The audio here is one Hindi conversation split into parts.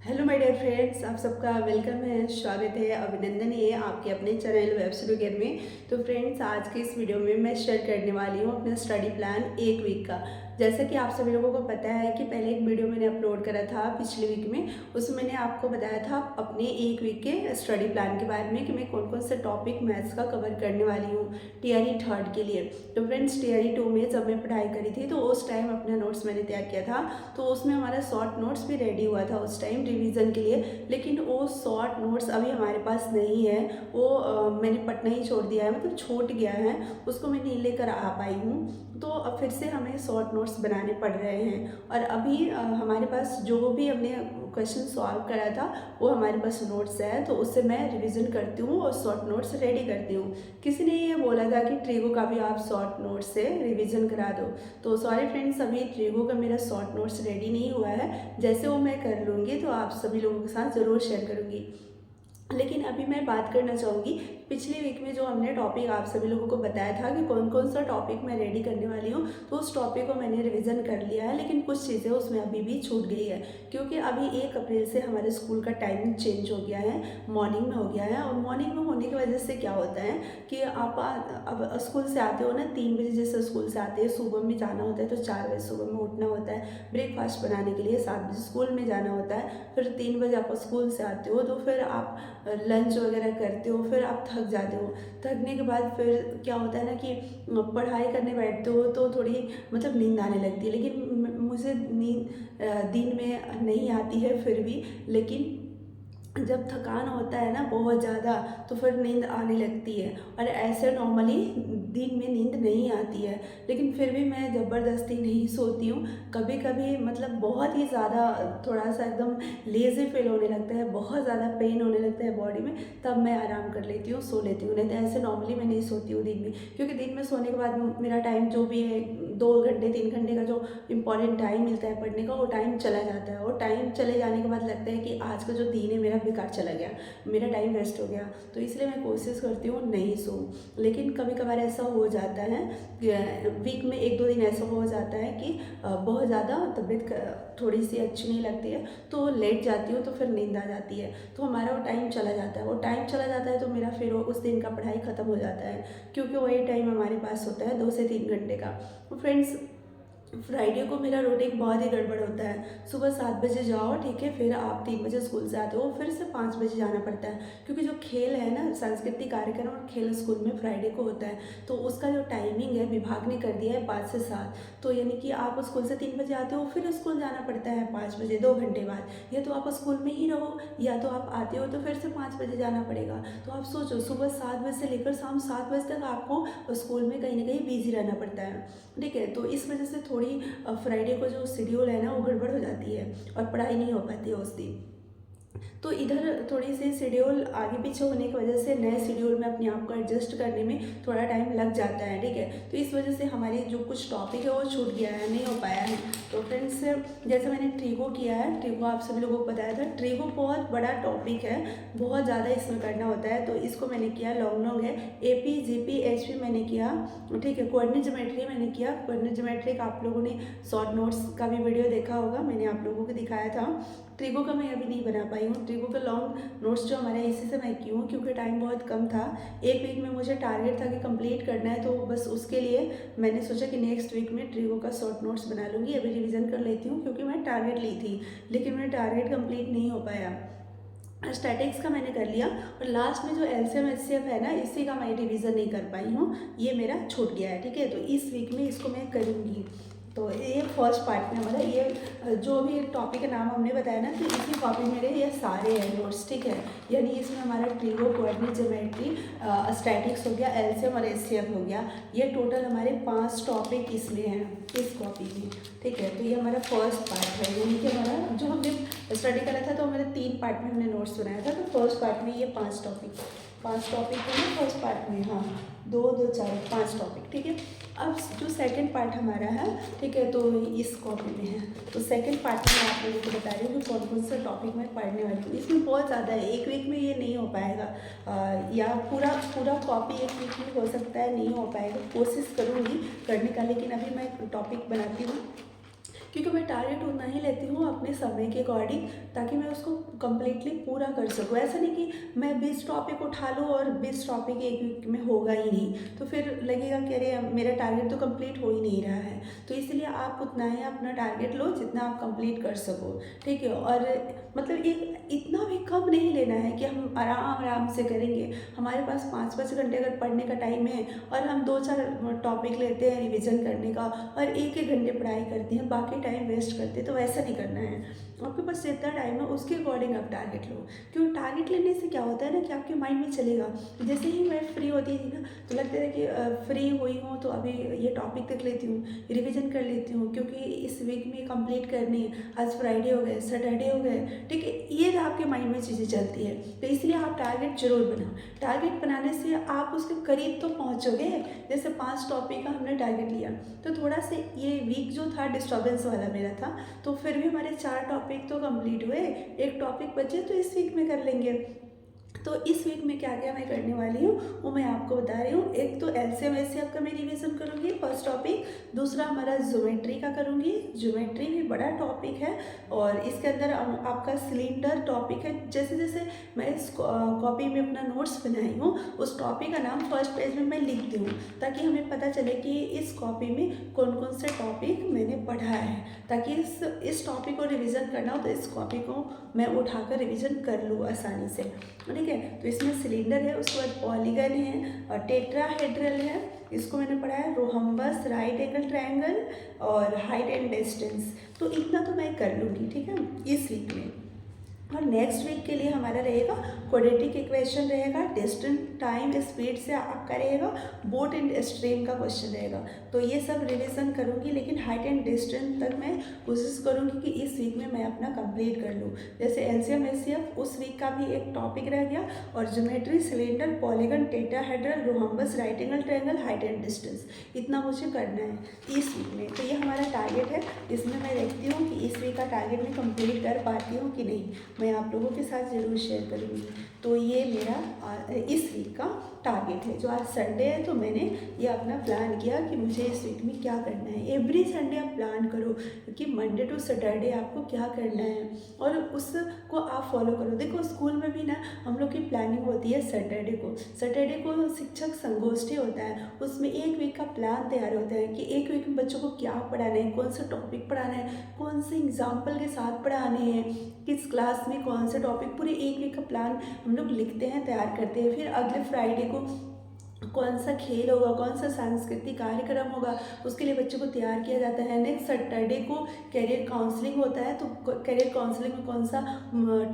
हेलो माय डियर फ्रेंड्स, आप सबका वेलकम है, स्वागत है, अभिनंदन है आपके अपने चैनल वेब स्टूडियो में। तो फ्रेंड्स, आज के इस वीडियो में मैं शेयर करने वाली हूँ अपना स्टडी प्लान एक वीक का। जैसा कि आप सभी लोगों को पता है कि पहले एक वीडियो मैंने अपलोड करा था पिछले वीक में, उसमें मैंने आपको बताया था अपने एक वीक के स्टडी प्लान के बारे में कि मैं कौन कौन से टॉपिक मैथ्स का कवर करने वाली हूँ टीआरई थर्ड के लिए। तो फ्रेंड्स, टीआरई 2 में जब मैं पढ़ाई करी थी तो उस टाइम अपना नोट्स मैंने तैयार किया था, तो उसमें हमारा शॉर्ट नोट्स भी रेडी हुआ था उस टाइम रिवीजन के लिए। लेकिन वो शॉर्ट नोट्स अभी हमारे पास नहीं है, वो मैंने पटना ही छोड़ दिया है, मतलब छूट गया है, उसको मैं नहीं लेकर आ पाई हूँ। तो अब फिर से हमें शॉर्ट नोट्स बनाने पड़ रहे हैं। और अभी हमारे पास जो भी हमने क्वेश्चन सॉल्व करा था वो हमारे पास नोट्स है, तो उससे मैं रिवीजन करती हूँ और शॉर्ट नोट्स रेडी करती हूँ। किसी ने ये बोला था कि ट्रिगो का भी आप शॉर्ट नोट्स से रिवीजन करा दो, तो सॉरी फ्रेंड्स, अभी ट्रिगो का मेरा शॉर्ट नोट्स रेडी नहीं हुआ है। जैसे वो मैं कर लूँगी तो आप सभी लोगों के साथ ज़रूर शेयर करूँगी। लेकिन अभी मैं बात करना चाहूँगी, पिछले वीक में जो हमने टॉपिक आप सभी लोगों को बताया था कि कौन कौन सा टॉपिक मैं रेडी करने वाली हूँ, तो उस टॉपिक को मैंने रिवीजन कर लिया है। लेकिन कुछ चीज़ें उसमें अभी भी छूट गई है, क्योंकि अभी 1 अप्रैल से हमारे स्कूल का टाइमिंग चेंज हो गया है, मॉर्निंग में हो गया है। और मॉर्निंग में होने की वजह से क्या होता है कि आप अब स्कूल से आते हो ना 3 बजे, जैसे स्कूल से आते हैं, सुबह में जाना होता है तो 4 बजे सुबह में उठना होता है ब्रेकफास्ट बनाने के लिए, 7 बजे स्कूल में जाना होता है, फिर 3 बजे आप स्कूल से आते हो, तो फिर आप लंच वगैरह करते हो, फिर आप थक जाते हो। थकने के बाद फिर क्या होता है ना कि पढ़ाई करने बैठते हो तो थोड़ी मतलब नींद आने लगती है। लेकिन मुझे नींद दिन में नहीं आती है फिर भी, लेकिन जब थकान होता है ना बहुत ज़्यादा तो फिर नींद आने लगती है। और ऐसे नॉर्मली दिन में नींद नहीं आती है, लेकिन फिर भी मैं ज़बरदस्ती नहीं सोती हूँ। कभी कभी मतलब बहुत ही ज़्यादा थोड़ा सा एकदम लेज़ी फील होने लगता है, बहुत ज़्यादा पेन होने लगता है बॉडी में, तब मैं आराम कर लेती हूँ, सो लेती हूँ। नहीं तो ऐसे नॉर्मली मैं नहीं सोती हूँ दिन में, क्योंकि दिन में सोने के बाद मेरा टाइम जो भी है 2 घंटे 3 घंटे का जो इम्पॉर्टेंट टाइम मिलता है पढ़ने का, वो टाइम चला जाता है। और टाइम चले जाने के बाद लगता है कि आज का जो दिन है मेरा बेकार चला गया, मेरा टाइम वेस्ट हो गया। तो इसलिए मैं कोशिश करती हूँ नहीं सोऊं। लेकिन कभी कभार ऐसा हो जाता है, वीक में 1-2 दिन ऐसा हो जाता है कि बहुत ज़्यादा तबीयत थोड़ी सी अच्छी नहीं लगती है, तो लेट जाती हूँ, तो फिर नींद आ जाती है, तो हमारा वो टाइम चला जाता है। वो टाइम चला जाता है तो मेरा फिर उस दिन का पढ़ाई ख़त्म हो जाता है, क्योंकि वही टाइम हमारे पास होता है 2 से 3 घंटे का। तो फ्रेंड्स, फ्राइडे को मेरा रूटीन बहुत ही गड़बड़ होता है। सुबह 7 बजे जाओ, ठीक है, फिर आप 3 बजे स्कूल से आते हो, फिर से 5 बजे जाना पड़ता है, क्योंकि जो खेल है ना, सांस्कृतिक कार्यक्रम और खेल स्कूल में फ्राइडे को होता है, तो उसका जो टाइमिंग है विभाग ने कर दिया है 5 से 7। तो यानी कि आप स्कूल से 3 बजे आते हो, फिर स्कूल जाना पड़ता है 5 बजे, 2 घंटे बाद। या तो आप स्कूल में ही रहो, या तो आप आते हो तो फिर से 5 बजे जाना पड़ेगा। तो आप सोचो, सुबह 7 बजे से लेकर शाम 7 बजे तक आपको स्कूल में कहीं ना कहीं बिजी रहना पड़ता है, ठीक है। तो इस वजह से थोड़ी फ्राइडे को जो शेड्यूल है ना वो गड़बड़ हो जाती है और पढ़ाई नहीं हो पाती है उस दिन। तो इधर थोड़ी सी शेड्यूल आगे पीछे होने की वजह से नए शेड्यूल में अपने आप को एडजस्ट करने में थोड़ा टाइम लग जाता है, ठीक है। तो इस वजह से हमारी जो कुछ टॉपिक है वो छूट गया है, नहीं हो पाया है। तो फ्रेंड्स, जैसे मैंने ट्रिगो किया है, ट्रिगो आप सभी लोगों को बताया था, ट्रिगो बहुत बड़ा टॉपिक है, बहुत ज़्यादा इसमें करना होता है, तो इसको मैंने किया। लॉन्ग लॉन्ग है, AP GP HP मैंने किया, ठीक है। कोऑर्डिनेट ज्योमेट्री मैंने किया। कोऑर्डिनेट ज्योमेट्री का आप लोगों ने शॉर्ट नोट्स का भी वीडियो देखा होगा, मैंने आप लोगों को दिखाया था। ट्रिगो का मैं अभी नहीं बना पाई हूँ। ट्रिगो का लॉन्ग नोट्स जो हमारे इसी से मैं की हूँ, क्योंकि टाइम बहुत कम था। एक वीक में मुझे टारगेट था कि कंप्लीट करना है, तो बस उसके लिए मैंने सोचा कि नेक्स्ट वीक में ट्रिगो का शॉर्ट नोट्स बना लूँगी। अभी रिवीजन कर लेती हूँ, क्योंकि मैं टारगेट ली थी, लेकिन मेरा टारगेट कंप्लीट नहीं हो पाया। स्टैटिक्स का मैंने कर लिया, और लास्ट में जो LCM HCF है ना, इसी का मैं रिवीजन नहीं कर पाई हूँ, ये मेरा छूट गया है, ठीक है। तो इस वीक में इसको मैं करूँगी। तो ये फर्स्ट पार्ट में हमारा ये जो भी टॉपिक का नाम हमने बताया ना, तो इसी कॉपी मेरे ये सारे हैं नोट्स, ठीक है। यानी इसमें हमारा ट्रिगो, कोऑर्डिनेट ज्योमेट्री, स्टैटिक्स हो गया, LCM और HCF हो गया, ये टोटल हमारे 5 टॉपिक इसमें हैं इस कॉपी में, ठीक है। तो ये हमारा फर्स्ट पार्ट है, यानी कि हमारा जो हमने स्टडी करा था, तो हमारे 3 पार्ट में हमने नोट्स बनाया था। तो फर्स्ट पार्ट में ये 5 टॉपिक है ना फर्स्ट पार्ट में, हाँ, 2 2 4 5 टॉपिक, ठीक है। अब जो सेकंड पार्ट हमारा है, ठीक है, तो इस कॉपी में है। तो सेकंड पार्ट में मैं आप लोगों को बता रही हूँ कि कौन कौन सा टॉपिक मैं पढ़ने वाली हूँ। इसमें बहुत ज़्यादा है, एक वीक में ये नहीं हो पाएगा, या पूरा पूरा कॉपी एक वीक में हो सकता है नहीं हो पाएगा, कोशिश करूँगी करने का। लेकिन अभी मैं टॉपिक बनाती हूँ क्योंकि मैं टारगेट उतना ही लेती हूँ अपने समय के अकॉर्डिंग, ताकि मैं उसको कम्प्लीटली पूरा कर सकूँ। ऐसा नहीं कि मैं 20 टॉपिक उठा लूँ और 20 टॉपिक एक वीक में होगा ही नहीं, तो फिर लगेगा कि अरे मेरा टारगेट तो कंप्लीट हो ही नहीं रहा है। तो इसलिए आप उतना ही अपना टारगेट लो जितना आप कंप्लीट कर सको, ठीक है। और मतलब एक इतना भी कम नहीं लेना है कि हम आराम आराम से करेंगे। हमारे पास 5-5 घंटे अगर पढ़ने का टाइम है और हम 2-4 टॉपिक लेते हैं रिवीजन करने का और 1-1 घंटे पढ़ाई करते हैं, बाकी टाइम वेस्ट करते हैं, तो वैसा नहीं करना है। आपके पास जितना टाइम है उसके अकॉर्डिंग आप टारगेट लो। क्योंकि टारगेट लेने से क्या होता है ना कि आपके माइंड में चलेगा। जैसे ही मैं फ्री होती थी ना, तो लगता था कि फ्री हुई हूँ तो अभी ये टॉपिक देख लेती हूँ, रिवीजन कर लेती हूँ, क्योंकि इस वीक में कंप्लीट करनी है। आज फ्राइडे हो गए, सैटरडे हो गए, ठीक है। ये आपके माइंड में चीज़ें चलती है, तो इसलिए आप टारगेट जरूर बनाओ। टारगेट बनाने से आप उसके करीब तो पहुँचोगे। जैसे 5 टॉपिक का हमने टारगेट लिया, तो थोड़ा सा ये वीक जो था डिस्टर्बेंस वाला मेरा था, तो फिर भी हमारे 4 टॉपिक तो कंप्लीट हुए, एक टॉपिक बचे तो इस वीक में कर लेंगे। तो इस वीक में क्या क्या मैं करने वाली हूँ वो मैं आपको बता रही हूँ। एक तो एलसीएम एचसीएफ का मैं रिवीजन करूँगी, फर्स्ट टॉपिक। दूसरा हमारा ज्योमेट्री का करूँगी, ज्योमेट्री भी बड़ा टॉपिक है और इसके अंदर आपका सिलेंडर टॉपिक है। जैसे जैसे मैं इस कॉपी में अपना नोट्स बनाई हूँ, उस टॉपिक का नाम फर्स्ट पेज में मैं लिखती हूँ, ताकि हमें पता चले कि इस कॉपी में कौन कौन से टॉपिक मैंने पढ़ा है, ताकि इस टॉपिक को रिवीजन करना हो तो इस कॉपी को मैं उठाकर रिवीजन कर लूँ आसानी से, ठीक है। तो इसमें सिलेंडर है, उसके बाद पॉलीगन है और टेट्राहेड्रल है, इसको मैंने पढ़ा है, रोहम्बस, राइट एंगल ट्रायंगल और हाइट एंड डिस्टेंस। तो इतना तो मैं कर लूँगी, ठीक है, इस वीक में। और नेक्स्ट वीक के लिए हमारा रहेगा क्वाड्रेटिक इक्वेशन रहेगा, डिस्टेंस, टाइम, स्पीड से आपका रहेगा, बोट एंड स्ट्रीम का क्वेश्चन रहेगा। तो ये सब रिवीजन करूँगी, लेकिन हाइट एंड डिस्टेंस तक मैं कोशिश करूँगी कि इस वीक में मैं अपना कंप्लीट कर लूँ। जैसे एलसीएम एचसीएफ उस वीक का भी एक टॉपिक रह गया, और geometry, cylinder, polygon, tetrahedral, rhombus, right angle triangle, height and distance, इतना मुझे करना है इस वीक में। तो ये हमारा टारगेट है। इसमें मैं देखती हूँ कि इस वीक का टारगेट मैं कंप्लीट कर पाती हूँ कि नहीं, मैं आप लोगों के साथ ज़रूर शेयर करूँगी। तो ये मेरा इस वीक का टारगेट है। जो आज संडे है, तो मैंने ये अपना प्लान किया कि मुझे इस वीक में क्या करना है। एवरी संडे आप प्लान करो कि मंडे टू सैटरडे आपको क्या करना है, और उसको आप फॉलो करो। देखो स्कूल में भी ना हम लोग की प्लानिंग होती है सैटरडे को शिक्षक संगोष्ठी होता है, उसमें एक वीक का प्लान तैयार होता है कि एक वीक में बच्चों को क्या पढ़ाना है, कौन सा टॉपिक पढ़ाना है, कौन से एग्जाम्पल के साथ पढ़ाने हैं, किस क्लास में कौन से टॉपिक, पूरे एक वीक का प्लान हम लोग लिखते हैं, तैयार करते हैं। फिर अगले फ्राइडे को कौन सा खेल होगा, कौन सा सांस्कृतिक कार्यक्रम होगा, उसके लिए बच्चों को तैयार किया जाता है। नेक्स्ट सैटरडे को कैरियर काउंसलिंग होता है, तो कैरियर काउंसलिंग में कौन सा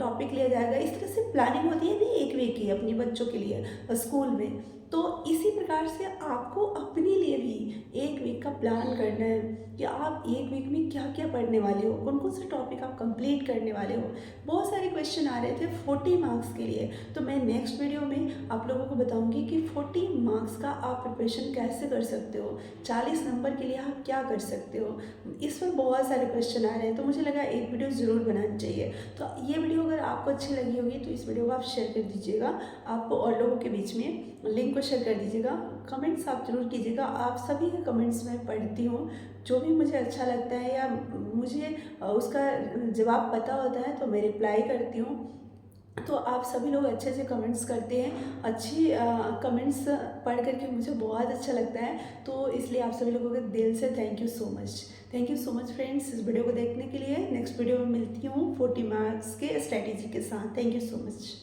टॉपिक लिया जाएगा। इस तरह से प्लानिंग होती है नहीं एक वीक की अपने बच्चों के लिए स्कूल में। तो इसी प्रकार से आपको अपने लिए भी एक वीक का प्लान करना है कि आप एक वीक में क्या क्या पढ़ने वाले हो, कौन कौन से टॉपिक आप कंप्लीट करने वाले हो। बहुत सारे क्वेश्चन आ रहे थे 40 मार्क्स के लिए, तो मैं नेक्स्ट वीडियो में आप लोगों को बताऊंगी कि 40 मार्क्स का आप प्रिपरेशन कैसे कर सकते हो, 40 नंबर के लिए आप क्या कर सकते हो। इस पर बहुत सारे क्वेश्चन आ रहे हैं, तो मुझे लगा एक वीडियो ज़रूर बनानी चाहिए। तो ये वीडियो अगर आपको अच्छी लगी होगी तो इस वीडियो को आप शेयर कर दीजिएगा, आप और लोगों के बीच में लिंक को शेयर कर दीजिएगा। कमेंट्स आप जरूर कीजिएगा, आप सभी के कमेंट्स मैं पढ़ती हूँ। जो भी मुझे अच्छा लगता है या मुझे उसका जवाब पता होता है तो मैं रिप्लाई करती हूँ। तो आप सभी लोग अच्छे से कमेंट्स करते हैं, अच्छी कमेंट्स पढ़ करके मुझे बहुत अच्छा लगता है। तो इसलिए आप सभी लोगों के दिल से thank you so much, thank you so much friends इस वीडियो को देखने के लिए। नेक्स्ट वीडियो में मिलती हूँ 40 मार्क्स के स्ट्रैटेजी के साथ। Thank you so much.